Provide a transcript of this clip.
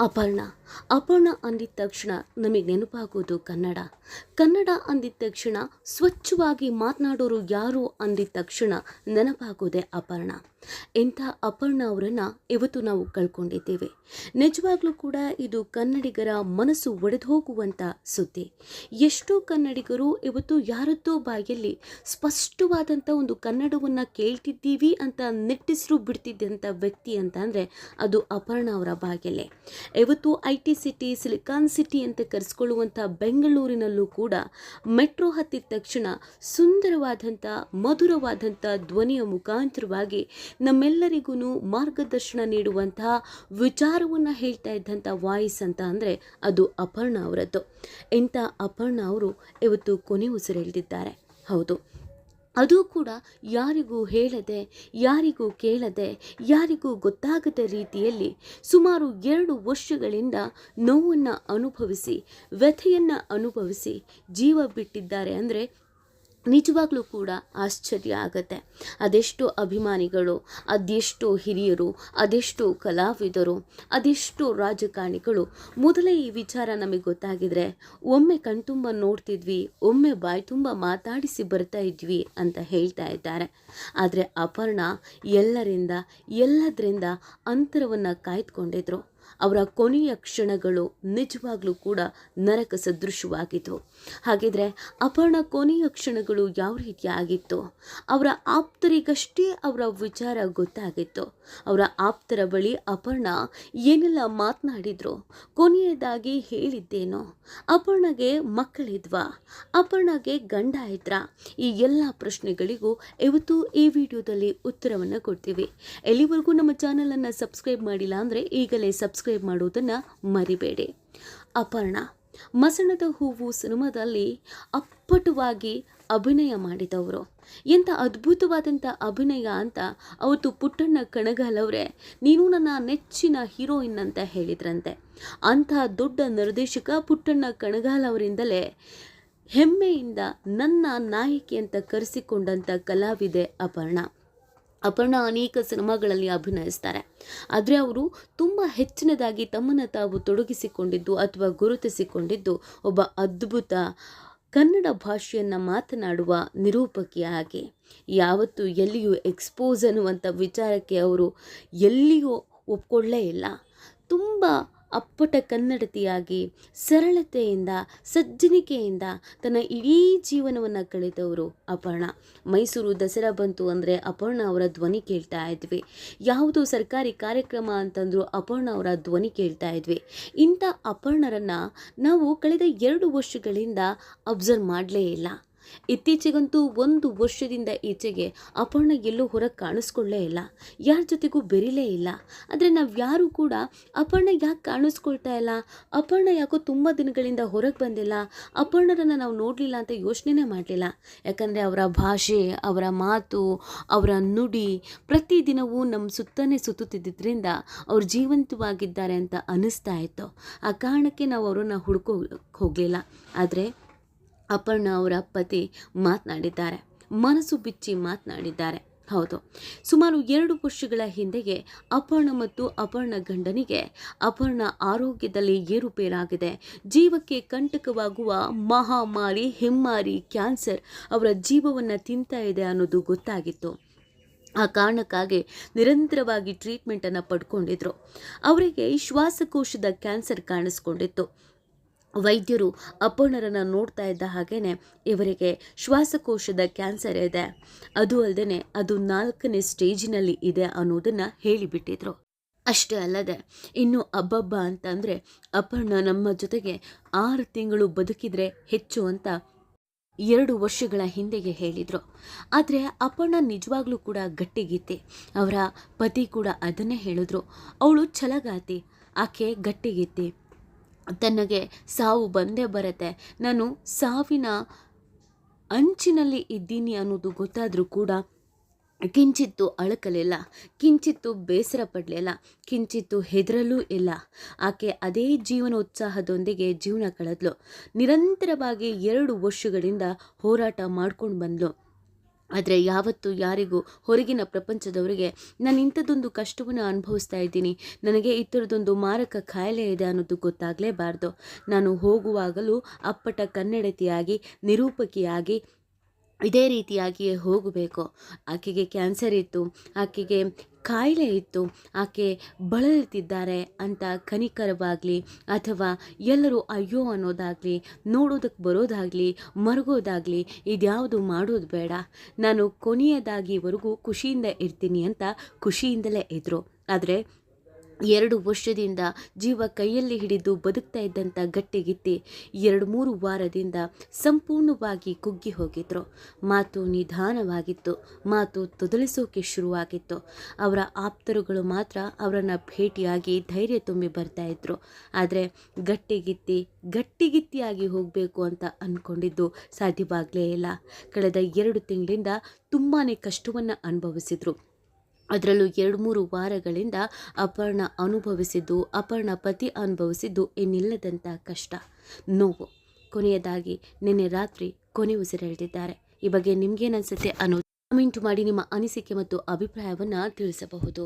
ಅಪರ್ಣ ಅಪರ್ಣ ಅಂದಿದ ತಕ್ಷಣ ನಮಗೆ ನೆನಪಾಗೋದು ಕನ್ನಡ. ಕನ್ನಡ ಅಂದಿದ ತಕ್ಷಣ ಸ್ವಚ್ಛವಾಗಿ ಮಾತನಾಡೋರು ಯಾರು ಅಂದಿದ ತಕ್ಷಣ ನೆನಪಾಗೋದೆ ಅಪರ್ಣ. ಇಂಥ ಅಪರ್ಣ ಅವರನ್ನು ಇವತ್ತು ನಾವು ಕಳ್ಕೊಂಡಿದ್ದೇವೆ. ನಿಜವಾಗ್ಲೂ ಕೂಡ ಇದು ಕನ್ನಡಿಗರ ಮನಸ್ಸು ಒಡೆದು ಹೋಗುವಂಥ ಸುದ್ದಿ. ಎಷ್ಟೋ ಕನ್ನಡಿಗರು ಇವತ್ತು ಯಾರದ್ದೋ ಬಾಯಲ್ಲಿ ಸ್ಪಷ್ಟವಾದಂಥ ಒಂದು ಕನ್ನಡವನ್ನು ಕೇಳ್ತಿದ್ದೀವಿ ಅಂತ ನಿಟ್ಟಿಸರು ಬಿಡ್ತಿದ್ದಂಥ ವ್ಯಕ್ತಿ ಅಂತ ಅಂದರೆ ಅದು ಅಪರ್ಣ ಅವರ ಬಾಯಲ್ಲೇ. ಇವತ್ತು IT ಸಿಟಿ, ಸಿಲಿಕಾನ್ ಸಿಟಿ ಅಂತ ಕರೆಸ್ಕೊಳ್ಳುವಂಥ ಬೆಂಗಳೂರಿನಲ್ಲೂ ಕೂಡ ಮೆಟ್ರೋ ಹತ್ತಿದ ತಕ್ಷಣ ಸುಂದರವಾದಂಥ ಮಧುರವಾದಂಥ ಧ್ವನಿಯ ಮುಖಾಂತರವಾಗಿ ನಮ್ಮೆಲ್ಲರಿಗೂ ಮಾರ್ಗದರ್ಶನ ನೀಡುವಂತಹ ವಿಚಾರವನ್ನು ಹೇಳ್ತಾ ಇದ್ದಂಥ ವಾಯ್ಸ್ ಅಂತ ಅಂದರೆ ಅದು ಅಪರ್ಣ ಅವರದ್ದು. ಇಂಥ ಅಪರ್ಣ ಅವರು ಇವತ್ತು ಕೊನೆ ಉಸಿರೆಳೆದಿದ್ದಾರೆ. ಹೌದು, ಅದು ಕೂಡ ಯಾರಿಗೂ ಹೇಳದೆ, ಯಾರಿಗೂ ಕೇಳದೆ, ಯಾರಿಗೂ ಗೊತ್ತಾಗದ ರೀತಿಯಲ್ಲಿ ಸುಮಾರು 2 ವರ್ಷಗಳಿಂದ ನೋವನ್ನು ಅನುಭವಿಸಿ, ವ್ಯಥೆಯನ್ನು ಅನುಭವಿಸಿ ಜೀವ ಬಿಟ್ಟಿದ್ದಾರೆ ಅಂದರೆ ನಿಜವಾಗ್ಲೂ ಕೂಡ ಆಶ್ಚರ್ಯ ಆಗತ್ತೆ. ಅದೆಷ್ಟೋ ಅಭಿಮಾನಿಗಳು, ಅದೆಷ್ಟೋ ಹಿರಿಯರು, ಅದೆಷ್ಟೋ ಕಲಾವಿದರು, ಅದೆಷ್ಟೋ ರಾಜಕಾರಣಿಗಳು ಮೊದಲೇ ಈ ವಿಚಾರ ನಮಗೆ ಗೊತ್ತಾಗಿದ್ರೆ ಒಮ್ಮೆ ಕಣ್ತುಂಬ ನೋಡ್ತಿದ್ವಿ, ಒಮ್ಮೆ ಬಾಯಿ ತುಂಬ ಮಾತಾಡಿಸಿ ಬರ್ತಾ ಇದ್ವಿ ಅಂತ ಹೇಳ್ತಾ ಇದ್ದಾರೆ. ಆದರೆ ಅಪರ್ಣ ಎಲ್ಲದರಿಂದ ಅಂತರವನ್ನು ಕಾಯ್ದುಕೊಂಡಿದ್ರು. ಅವರ ಕೊನೆಯ ಕ್ಷಣಗಳು ನಿಜವಾಗ್ಲೂ ಕೂಡ ನರಕ ಸದೃಶವಾಗಿತ್ತು. ಹಾಗಿದ್ರೆ ಅಪರ್ಣ ಕೊನೆಯ ಕ್ಷಣಗಳು ಯಾವ ರೀತಿ ಆಗಿತ್ತು? ಅವರ ಆಪ್ತರಿಗಷ್ಟೇ ಅವರ ವಿಚಾರ ಗೊತ್ತಾಗಿತ್ತು. ಅವರ ಆಪ್ತರ ಬಳಿ ಅಪರ್ಣ ಏನೆಲ್ಲ ಮಾತನಾಡಿದ್ರು, ಕೊನೆಯದಾಗಿ ಹೇಳಿದ್ದೇನೋ, ಅಪರ್ಣಗೆ ಮಕ್ಕಳಿದ್ವಾ, ಅಪರ್ಣಗೆ ಗಂಡ ಇದ್ರಾ, ಈ ಎಲ್ಲ ಪ್ರಶ್ನೆಗಳಿಗೂ ಇವತ್ತು ಈ ವಿಡಿಯೋದಲ್ಲಿ ಉತ್ತರವನ್ನು ಕೊಡ್ತೀವಿ. ಎಲ್ಲಿವರೆಗೂ ನಮ್ಮ ಚಾನಲನ್ನು ಸಬ್ಸ್ಕ್ರೈಬ್ ಮಾಡಿಲ್ಲ ಅಂದರೆ ಈಗಲೇ ಸಬ್ಸ್ಕ್ರೈಬ್ ಮಾಡುವುದನ್ನು ಮರಿಬೇಡಿ. ಅಪರ್ಣ ಮಸಣದ ಹೂವು ಸಿನಿಮಾದಲ್ಲಿ ಅಪ್ಪಟವಾಗಿ ಅಭಿನಯ ಮಾಡಿದವರು. ಎಂಥ ಅದ್ಭುತವಾದಂಥ ಅಭಿನಯ ಅಂತ ಅವತ್ತು ಪುಟ್ಟಣ್ಣ ಕಣಗಾಲವರೇ ನೀನು ನನ್ನ ನೆಚ್ಚಿನ ಹೀರೋಯಿನ್ ಅಂತ ಹೇಳಿದ್ರಂತೆ. ಅಂಥ ದೊಡ್ಡ ನಿರ್ದೇಶಕ ಪುಟ್ಟಣ್ಣ ಕಣಗಾಲ್ ಅವರಿಂದಲೇ ಹೆಮ್ಮೆಯಿಂದ ನನ್ನ ನಾಯಕಿ ಅಂತ ಕರೆಸಿಕೊಂಡಂಥ ಕಲಾವಿದೆ ಅಪರ್ಣ. ಅಪರ್ಣ ಅನೇಕ ಸಿನಿಮಾಗಳಲ್ಲಿ ಅಭಿನಯಿಸ್ತಾರೆ. ಆದರೆ ಅವರು ತುಂಬ ಹೆಚ್ಚಿನದಾಗಿ ತಮ್ಮನ್ನು ತಾವು ತೊಡಗಿಸಿಕೊಂಡಿದ್ದು ಅಥವಾ ಗುರುತಿಸಿಕೊಂಡಿದ್ದು ಒಬ್ಬ ಅದ್ಭುತ ಕನ್ನಡ ಭಾಷೆಯನ್ನು ಮಾತನಾಡುವ ನಿರೂಪಕಿಯಾಗಿ. ಯಾವತ್ತೂ ಎಲ್ಲಿಯೂ ಎಕ್ಸ್ಪೋಸ್ ಅನ್ನುವಂಥ ವಿಚಾರಕ್ಕೆ ಅವರು ಎಲ್ಲಿಯೂ ಒಪ್ಕೊಳ್ಳೇ ಇಲ್ಲ. ತುಂಬ ಅಪ್ಪಟ ಕನ್ನಡತಿಯಾಗಿ ಸರಳತೆಯಿಂದ, ಸಜ್ಜನಿಕೆಯಿಂದ ತನ್ನ ಇಡೀ ಜೀವನವನ್ನು ಕಳೆದವರು ಅಪರ್ಣ. ಮೈಸೂರು ದಸರಾ ಬಂತು ಅಂದರೆ ಅಪರ್ಣ ಅವರ ಧ್ವನಿ ಕೇಳ್ತಾ ಇದ್ವಿ. ಯಾವುದೋ ಸರ್ಕಾರಿ ಕಾರ್ಯಕ್ರಮ ಅಂತಂದರೂ ಅಪರ್ಣ ಅವರ ಧ್ವನಿ ಕೇಳ್ತಾ ಇದ್ವಿ. ಇಂಥ ಅಪರ್ಣರನ್ನು ನಾವು ಕಳೆದ 2 ವರ್ಷಗಳಿಂದ ಅಬ್ಸರ್ವ್ ಮಾಡಲೇ ಇಲ್ಲ. ಇತ್ತೀಚೆಗಂತೂ 1 ವರ್ಷದಿಂದ ಈಚೆಗೆ ಅಪರ್ಣ ಎಲ್ಲೂ ಹೊರಗೆ ಕಾಣಿಸ್ಕೊಳ್ಳೇ ಇಲ್ಲ, ಯಾರ ಜೊತೆಗೂ ಬೆರಿಲೇ ಇಲ್ಲ. ಆದರೆ ನಾವು ಯಾರೂ ಕೂಡ ಅಪರ್ಣ ಯಾಕೆ ಕಾಣಿಸ್ಕೊಳ್ತಾ ಇಲ್ಲ, ಅಪರ್ಣ ಯಾಕೋ ತುಂಬ ದಿನಗಳಿಂದ ಹೊರಗೆ ಬಂದಿಲ್ಲ, ಅಪರ್ಣರನ್ನು ನಾವು ನೋಡಲಿಲ್ಲ ಅಂತ ಯೋಚನೆ ಮಾಡಲಿಲ್ಲ. ಯಾಕಂದರೆ ಅವರ ಭಾಷೆ, ಅವರ ಮಾತು, ಅವರ ನುಡಿ ಪ್ರತಿದಿನವೂ ನಮ್ಮ ಸುತ್ತನೇ ಸುತ್ತುತ್ತಿದ್ದರಿಂದ ಅವ್ರು ಜೀವಂತವಾಗಿದ್ದಾರೆ ಅಂತ ಅನ್ನಿಸ್ತಾ ಇತ್ತು. ಆ ಕಾರಣಕ್ಕೆ ನಾವು ಅವರನ್ನು ಹೋಗಲಿಲ್ಲ. ಆದರೆ ಅಪರ್ಣ ಅವರ ಪತಿ ಮಾತನಾಡಿದ್ದಾರೆ, ಮನಸ್ಸು ಬಿಚ್ಚಿ ಮಾತನಾಡಿದ್ದಾರೆ. ಹೌದು, ಸುಮಾರು 2 ವರ್ಷಗಳ ಹಿಂದೆಯೇ ಅಪರ್ಣ ಮತ್ತು ಅಪರ್ಣ ಗಂಡನಿಗೆ ಅಪರ್ಣ ಆರೋಗ್ಯದಲ್ಲಿ ಏರುಪೇರಾಗಿದೆ. ಜೀವಕ್ಕೆ ಕಂಟಕವಾಗುವ ಮಹಾಮಾರಿ, ಹೆಮ್ಮಾರಿ, ಕ್ಯಾನ್ಸರ್ ಅವರ ಜೀವವನ್ನು ತಿಂತಾ ಇದೆ ಅನ್ನೋದು ಗೊತ್ತಾಗಿತ್ತು. ಆ ಕಾರಣಕ್ಕಾಗಿ ನಿರಂತರವಾಗಿ ಟ್ರೀಟ್ಮೆಂಟನ್ನು ಪಡ್ಕೊಂಡಿದ್ರು. ಅವರಿಗೆ ಶ್ವಾಸಕೋಶದ ಕ್ಯಾನ್ಸರ್ ಕಾಣಿಸ್ಕೊಂಡಿತ್ತು. ವೈದ್ಯರು ಅಪರ್ಣರನ್ನು ನೋಡ್ತಾ ಇದ್ದ ಹಾಗೇ ಇವರಿಗೆ ಶ್ವಾಸಕೋಶದ ಕ್ಯಾನ್ಸರ್ ಇದೆ, ಅದು ಅಲ್ಲದೆ ಅದು 4ನೇ ಸ್ಟೇಜಿನಲ್ಲಿ ಇದೆ ಅನ್ನೋದನ್ನು ಹೇಳಿಬಿಟ್ಟಿದ್ರು. ಅಷ್ಟೇ ಅಲ್ಲದೆ ಇನ್ನು ಅಬ್ಬಬ್ಬ ಅಂತಂದರೆ ಅಪರ್ಣ ನಮ್ಮ ಜೊತೆಗೆ 6 ತಿಂಗಳು ಬದುಕಿದ್ರೆ ಹೆಚ್ಚು ಅಂತ 2 ವರ್ಷಗಳ ಹಿಂದೆಗೆ ಹೇಳಿದರು. ಆದರೆ ಅಪರ್ಣ ನಿಜವಾಗ್ಲೂ ಕೂಡ ಗಟ್ಟಿಗೀತೆ. ಅವರ ಪತಿ ಕೂಡ ಅದನ್ನೇ ಹೇಳಿದ್ರು. ಅವಳು ಛಲಗಾತಿ, ಆಕೆ ಗಟ್ಟಿಗೀತೆ. ತನಗೆ ಸಾವು ಬಂದೇ ಬರುತ್ತೆ, ನಾನು ಸಾವಿನ ಅಂಚಿನಲ್ಲಿ ಇದ್ದೀನಿ ಅನ್ನೋದು ಗೊತ್ತಾದರೂ ಕೂಡ ಕಿಂಚಿತ್ತು ಅಳಕಲಿಲ್ಲ, ಕಿಂಚಿತ್ತು ಬೇಸರ ಪಡಲಿಲ್ಲ, ಕಿಂಚಿತ್ತು ಹೆದರಲೂ ಇಲ್ಲ. ಆಕೆ ಅದೇ ಜೀವನೋತ್ಸಾಹದೊಂದಿಗೆ ಜೀವನ ಕಳೆದ್ಲು. ನಿರಂತರವಾಗಿ 2 ವರ್ಷಗಳಿಂದ ಹೋರಾಟ ಮಾಡ್ಕೊಂಡು ಬಂದ್ಲು. ಆದರೆ ಯಾವತ್ತೂ ಯಾರಿಗೂ ಹೊರಗಿನ ಪ್ರಪಂಚದವರಿಗೆ ನಾನು ಇಂಥದ್ದೊಂದು ಕಷ್ಟವನ್ನು ಅನುಭವಿಸ್ತಾ ಇದ್ದೀನಿ, ನನಗೆ ಈ ಥರದೊಂದು ಮಾರಕ ಕಾಯಿಲೆ ಇದೆ ಅನ್ನೋದು ಗೊತ್ತಾಗಲೇಬಾರ್ದು. ನಾನು ಹೋಗುವಾಗಲೂ ಅಪ್ಪಟ ಕನ್ನಡತಿಯಾಗಿ, ನಿರೂಪಕಿಯಾಗಿ ಇದೇ ರೀತಿಯಾಗಿಯೇ ಹೋಗಬೇಕು. ಆಕೆಗೆ ಕ್ಯಾನ್ಸರ್ ಇತ್ತು, ಆಕೆಗೆ ಕಾಯಿಲೆ ಇತ್ತು, ಆಕೆ ಬಳಲುತ್ತಿದ್ದಾರೆ ಅಂತ ಕನಿಕರವಾಗಲಿ ಅಥವಾ ಎಲ್ಲರೂ ಅಯ್ಯೋ ಅನ್ನೋದಾಗಲಿ, ನೋಡೋದಕ್ಕೆ ಬರೋದಾಗಲಿ, ಮರಗೋದಾಗಲಿ ಇದ್ಯಾವುದು ಮಾಡೋದು ಬೇಡ. ನಾನು ಕೊನೆಯದಾಗಿವರೆಗೂ ಖುಷಿಯಿಂದ ಇರ್ತೀನಿ ಅಂತ ಖುಷಿಯಿಂದಲೇ ಇದ್ದರು. ಆದರೆ 2 ವರ್ಷದಿಂದ ಜೀವ ಕೈಯಲ್ಲಿ ಹಿಡಿದು ಬದುಕ್ತಾ ಇದ್ದಂಥ ಗಟ್ಟಿಗಿತ್ತಿ 2-3 ವಾರದಿಂದ ಸಂಪೂರ್ಣವಾಗಿ ಕುಗ್ಗಿ ಹೋಗಿದ್ರು. ಮಾತು ನಿಧಾನವಾಗಿತ್ತು, ಮಾತು ತೊದಲಿಸೋಕೆ ಶುರುವಾಗಿತ್ತು. ಅವರ ಆಪ್ತರುಗಳು ಮಾತ್ರ ಅವರನ್ನು ಭೇಟಿಯಾಗಿ ಧೈರ್ಯ ತುಂಬಿ ಬರ್ತಾ ಇದ್ರು. ಆದರೆ ಗಟ್ಟಿಗಿತ್ತಿಯಾಗಿ ಹೋಗಬೇಕು ಅಂತ ಅಂದ್ಕೊಂಡಿದ್ದು ಸಾಧ್ಯವಾಗಲೇ ಇಲ್ಲ. ಕಳೆದ 2 ತಿಂಗಳಿಂದ ತುಂಬಾ ಕಷ್ಟವನ್ನು ಅನುಭವಿಸಿದ್ರು. ಅದರಲ್ಲೂ 2-3 ವಾರಗಳಿಂದ ಅಪರ್ಣ ಪತಿ ಅನುಭವಿಸಿದ್ದು ಇನ್ನಿಲ್ಲದಂಥ ಕಷ್ಟ, ನೋವು. ಕೊನೆಯದಾಗಿ ನಿನ್ನೆ ರಾತ್ರಿ ಕೊನೆ ಉಸಿರೆಳೆದಿದ್ದಾರೆ. ಈ ಬಗ್ಗೆ ನಿಮ್ಗೇನನ್ಸುತ್ತೆ ಅನ್ನೋದು ಕಮೆಂಟ್ ಮಾಡಿ ನಿಮ್ಮ ಅನಿಸಿಕೆ ಮತ್ತು ಅಭಿಪ್ರಾಯವನ್ನು ತಿಳಿಸಬಹುದು.